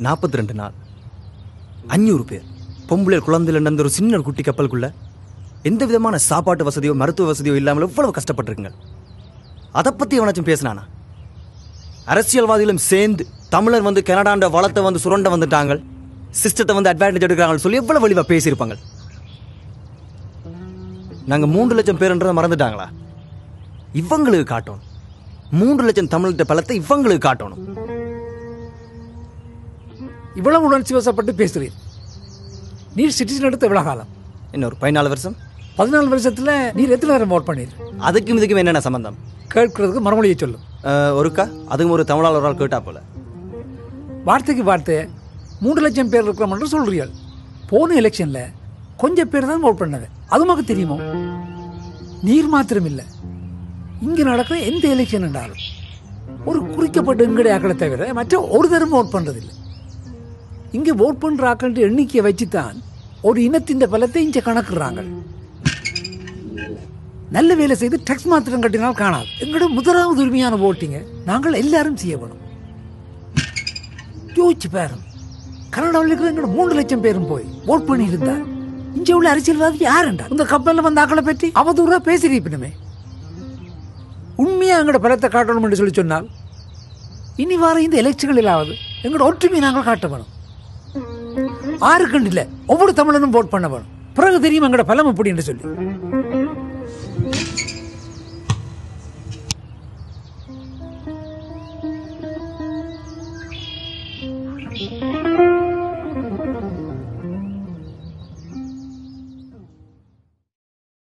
42 நாள் 500 பேர் பொம்பளை குழந்தையில நடந்த ஒரு சின்ன குட்டி கப்பலுக்குள்ள எந்த விதமான சாப்பாட்டு வசதியோ மருத்துவ வசதியோ இல்லாமல் எவ்வளவு கஷ்டப்பட்டிருக்குங்க. அதை பத்தி எவனாச்சும் பேசினானா? அரசியல்வாதிகளும் சேர்ந்து தமிழர் வந்து கனடாண்ட வளத்தை வந்து சுரண்ட வந்துட்டாங்க, சிஸ்டத்தை வந்து அட்வான்டேஜ் எடுக்கிறாங்கன்னு சொல்லி எவ்வளவு வலிவா பேசியிருப்பாங்க. நாங்க 3 லட்சம் பேருன்றதை மறந்துட்டாங்களா? இவங்களுக்கு காட்டணும். 3 லட்சம் தமிழ்கிட்ட பலத்தை இவங்களுக்கு காட்டணும். இவ்வளவு உணர்ச்சி வசப்பட்டு பேசுறீர். நீர் சிட்டிசன் எடுத்த எவ்வளவு காலம்? இன்னொரு 14 வருஷம். 14 வருஷத்துல நீர் எத்தனை நேரம் ஓட் பண்ணீர்? அதுக்கும் இதுக்கும் என்னென்ன சம்பந்தம்? கேட்கறதுக்கு மறுமொழியை சொல்லும். ஒருக்கா அதுவும் ஒரு தமிழால் ஒரு ஆள் கேட்டா போல. வார்த்தைக்கு வார்த்தை 3 லட்சம் பேர் இருக்கிறோம் என்று சொல்றீர்கள். போன எலெக்ஷன்ல கொஞ்சம் பேர் தான் ஓட் பண்ணது, அது நமக்கு தெரியுமோ? நீர் மாத்திரம் இல்லை, இங்க நடக்கிற எந்த எலெக்ஷன் என்றாலும் ஒரு குறிக்கப்பட்ட எங்களுடைய ஆக்களை தவிர மற்ற ஒரு தரம் ஓட் பண்றதில்லை. இங்க ஓட் பண்ற ஆக்கள் எண்ணிக்கையை வச்சுதான் ஒரு இனத்தின் பலத்தை இங்க கணக்குறாங்க. நல்ல வேலை செய்து டாக்ஸ் மாத்திரம் கட்டினால் காணாது. எங்களோட முதலாவது உரிமையான ஓட்டிங்க நாங்கள் எல்லாரும் செய்ய வேணும். யோசிச்சு பாருங்க, கனடாவில் இருக்கிற எங்களோட 3 லட்சம் பேரும் போய் ஓட் பண்ணி இருந்தா இங்க உள்ள அரசியல்வாதி யாருண்டா இந்த கப்பல்ல வந்த ஆக்களை பற்றி அவதூறா பேசிருப்பணுமே. உண்மையா எங்களோட பலத்தை காட்டணும் என்று சொல்லி சொன்னால் இனி வார இந்த எலெக்ஷன்களிலாவது எங்களோட ஒற்றுமையை நாங்கள் காட்ட வேணும். ஆறு கண்டு இல்லை, ஒவ்வொரு தமிழனும் ஓட் பண்ண வேணும். பிறகு தெரியும் எங்களோட பலம் எப்படி என்று சொல்லி.